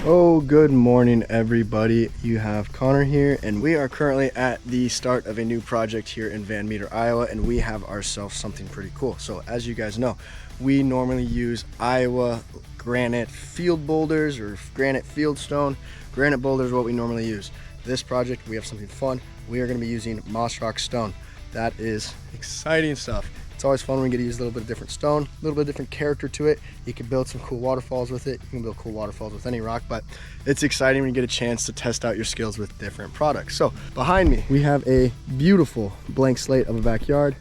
Oh, good morning, everybody. You have Connor here, and we are currently at the start of a new project here in Van Meter, Iowa, and we have ourselves something pretty cool. So as you guys know, we normally use Iowa granite field boulders or granite field stone. Granite boulders is what we normally use. This project, we have something fun. We are going to be using moss rock stone. That is exciting stuff. It's always fun when we get to use a little bit of different stone, a little bit of different character to it. You can build some cool waterfalls with it. You can build cool waterfalls with any rock, but it's exciting when you get a chance to test out your skills with different products. So behind me, we have a beautiful blank slate of a backyard,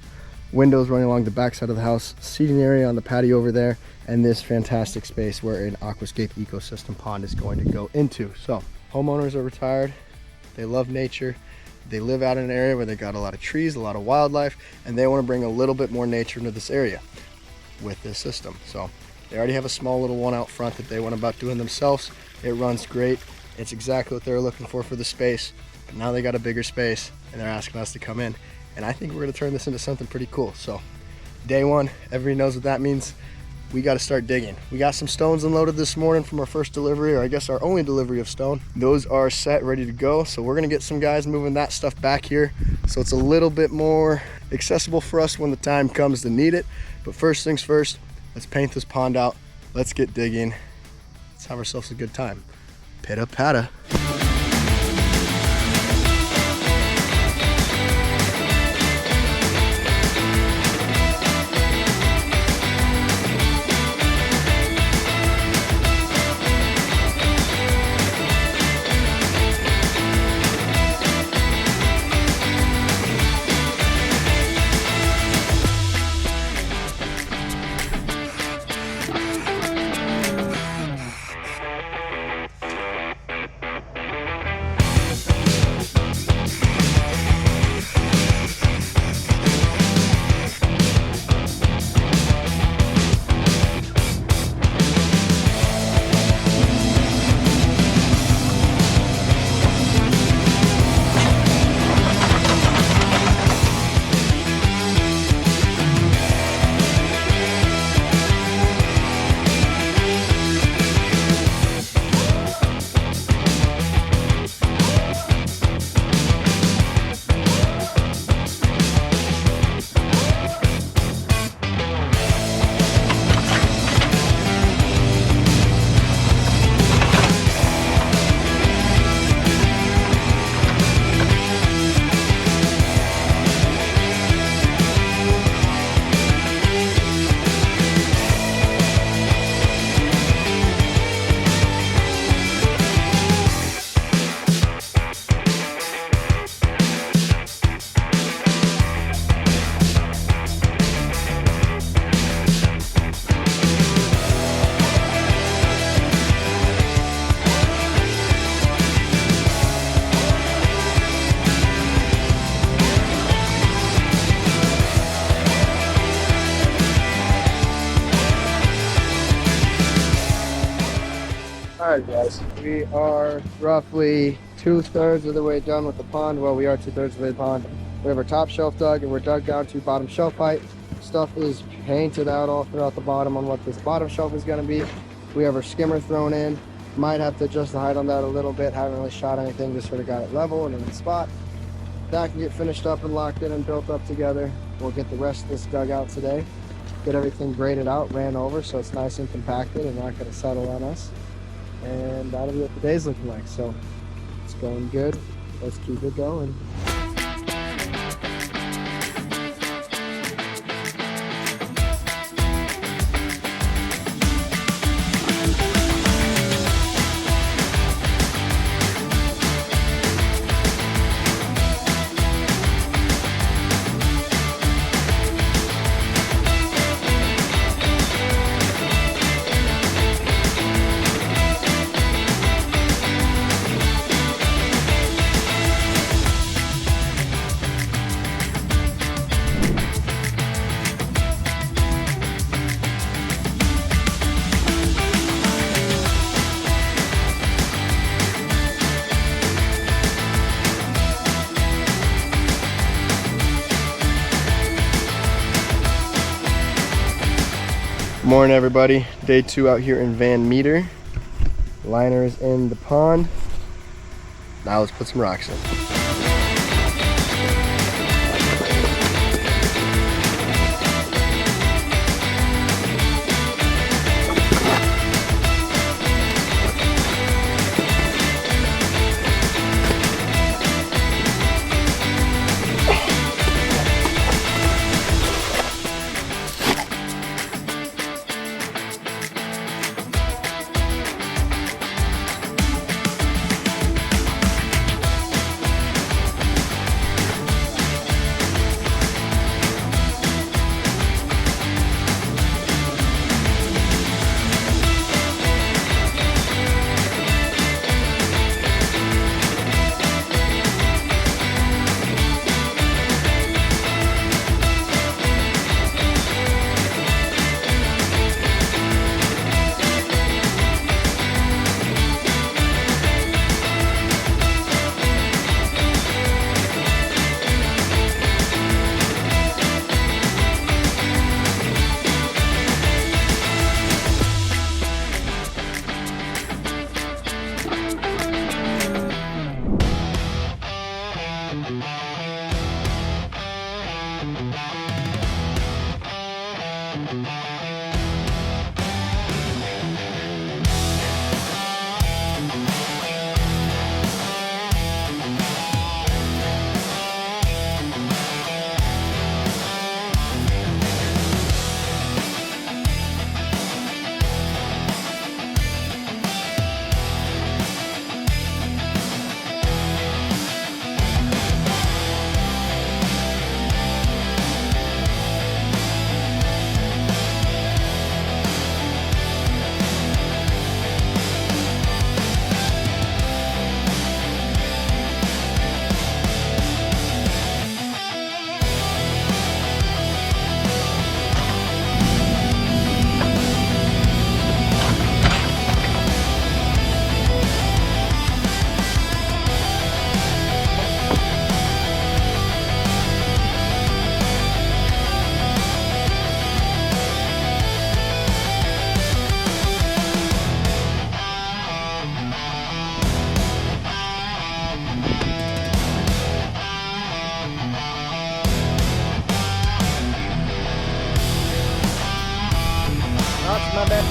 windows running along the backside of the house, seating area on the patio over there, and this fantastic space where an aquascape ecosystem pond is going to go into. So homeowners are retired. They love nature. They live out in an area where they got a lot of trees, a lot of wildlife, and they want to bring a little bit more nature into this area with this system. So they already have a small little one out front that they went about doing themselves. It runs great. It's exactly what they're looking for the space. But now they got a bigger space and they're asking us to come in. And I think we're going to turn this into something pretty cool. So day one, everybody knows what that means. We got to start digging. We got some stones unloaded this morning from our first delivery, or I guess our only delivery of stone. Those are set, ready to go. So we're gonna get some guys moving that stuff back here so it's a little bit more accessible for us when the time comes to need it. But first things first, let's paint this pond out. Let's get digging. Let's have ourselves a good time. Pitta patta. Alright guys, we are roughly 2/3 of the way done with the pond. Well, we are 2/3 of the way to the pond. We have our top shelf dug and we're dug down to bottom shelf height. Stuff is painted out all throughout the bottom on what this bottom shelf is going to be. We have our skimmer thrown in. Might have to adjust the height on that a little bit. Haven't really shot anything, just sort of got it level and in the spot. That can get finished up and locked in and built up together. We'll get the rest of this dug out today. Get everything graded out, ran over, so it's nice and compacted and not going to settle on us. And that'll be what the day's looking like. So it's going good. Let's keep it going. Morning everybody, day 2 out here in Van Meter. Liner is in the pond. Now let's put some rocks in. That's my bad.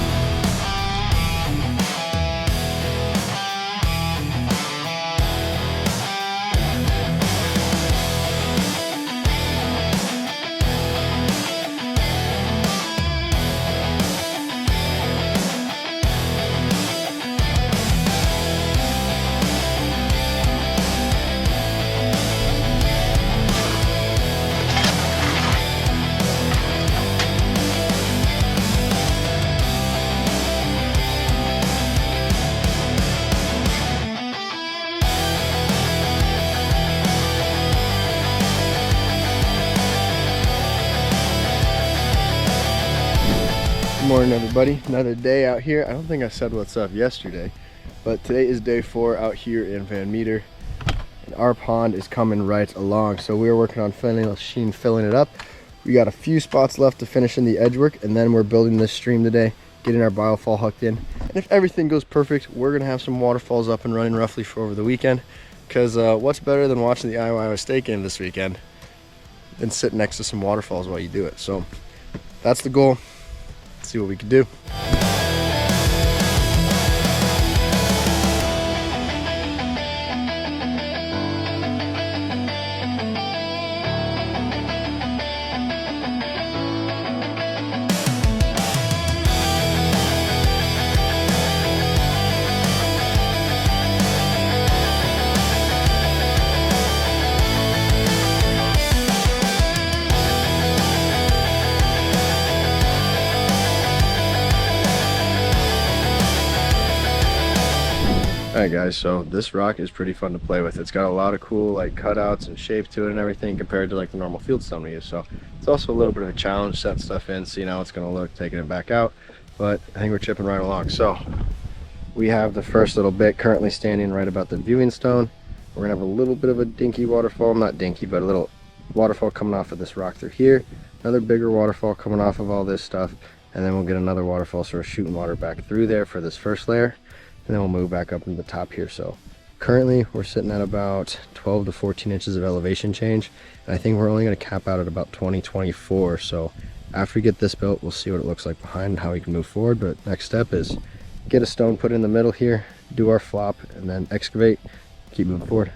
Good morning, everybody. Another day out here. I don't think I said what's up yesterday, but today is day 4 out here in Van Meter, and our pond is coming right along. So we're working on filling it up. We got a few spots left to finish in the edge work, and then we're building this stream today, getting our biofall hooked in. And if everything goes perfect, we're gonna have some waterfalls up and running roughly for over the weekend. Because what's better than watching the Iowa State game this weekend than sitting next to some waterfalls while you do it? So that's the goal. See what we can do. Alright guys, so this rock is pretty fun to play with. It's got a lot of cool like cutouts and shape to it and everything compared to like the normal fieldstone we use. So it's also a little bit of a challenge setting stuff in, seeing how it's going to look, taking it back out. But I think we're chipping right along. So we have the first little bit currently standing right about the viewing stone. We're going to have a little bit of a dinky waterfall, not dinky, but a little waterfall coming off of this rock through here. Another bigger waterfall coming off of all this stuff. And then we'll get another waterfall sort of shooting water back through there for this first layer. and then we'll move back up into the top here. So currently we're sitting at about 12 to 14 inches of elevation change, and I think we're only going to cap out at about 20-24. So after we get this built, we'll see what it looks like behind and how we can move forward. But next step is get a stone put in the middle here, do our flop, and then excavate, keep moving forward.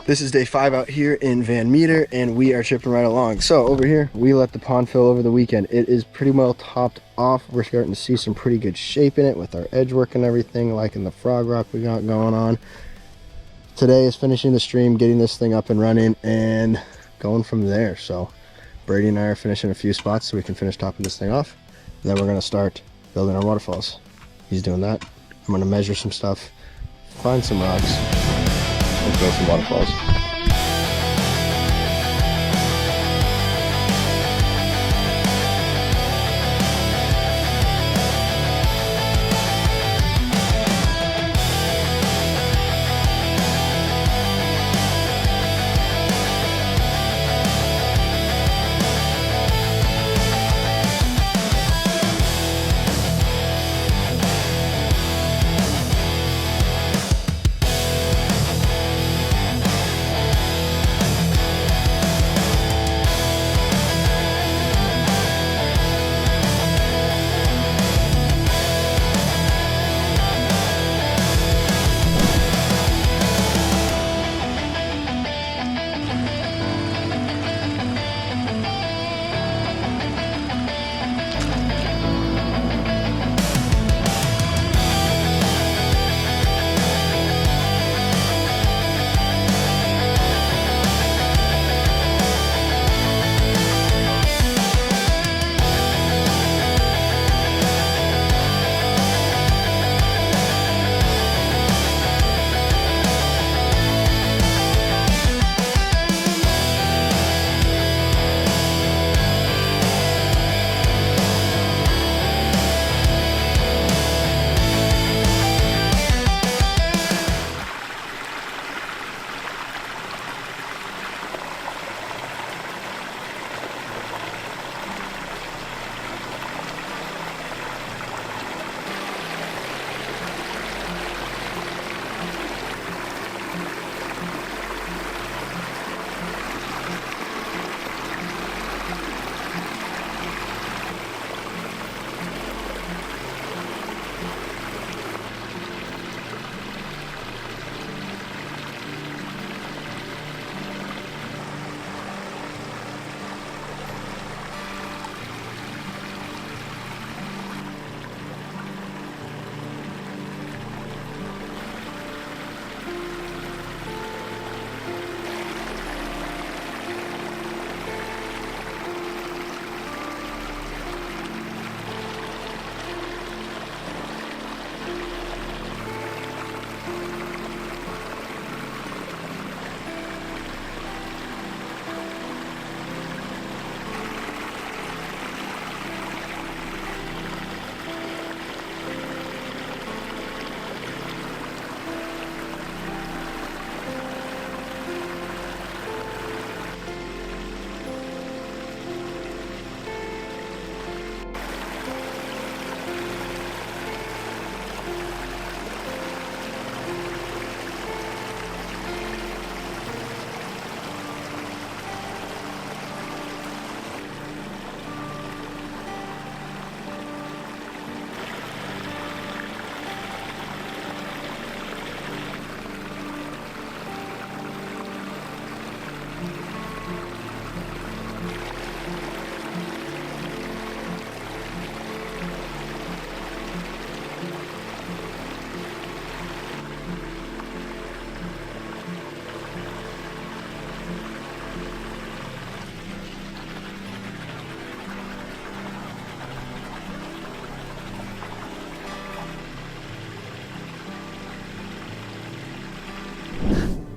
This is day 5 out here in Van Meter, and we are chipping right along. So over here, we let the pond fill over the weekend. It is pretty well topped off. We're starting to see some pretty good shape in it with our edge work and everything, like in the frog rock we got going on. Today is finishing the stream, getting this thing up and running, and going from there. So Brady and I are finishing a few spots so we can finish topping this thing off. And then we're gonna start building our waterfalls. He's doing that. I'm gonna measure some stuff, find some rocks, and build some waterfalls.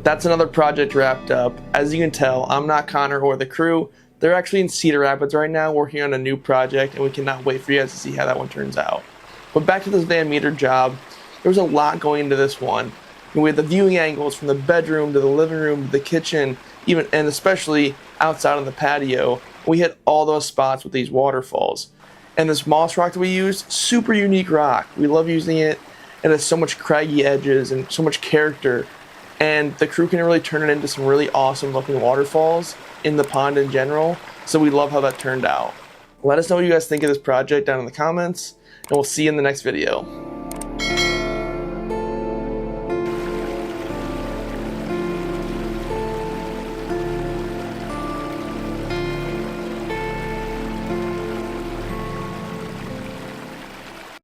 That's another project wrapped up. As you can tell, I'm not Connor or the crew. They're actually in Cedar Rapids right now working on a new project, and we cannot wait for you guys to see how that one turns out. But back to this Van Meter job, there was a lot going into this one. We had the viewing angles from the bedroom to the living room to the kitchen, even and especially outside on the patio. We hit all those spots with these waterfalls. And this moss rock that we used, super unique rock. We love using it. It has so much craggy edges and so much character. And the crew can really turn it into some really awesome looking waterfalls in the pond in general. So we love how that turned out. Let us know what you guys think of this project down in the comments, and we'll see you in the next video.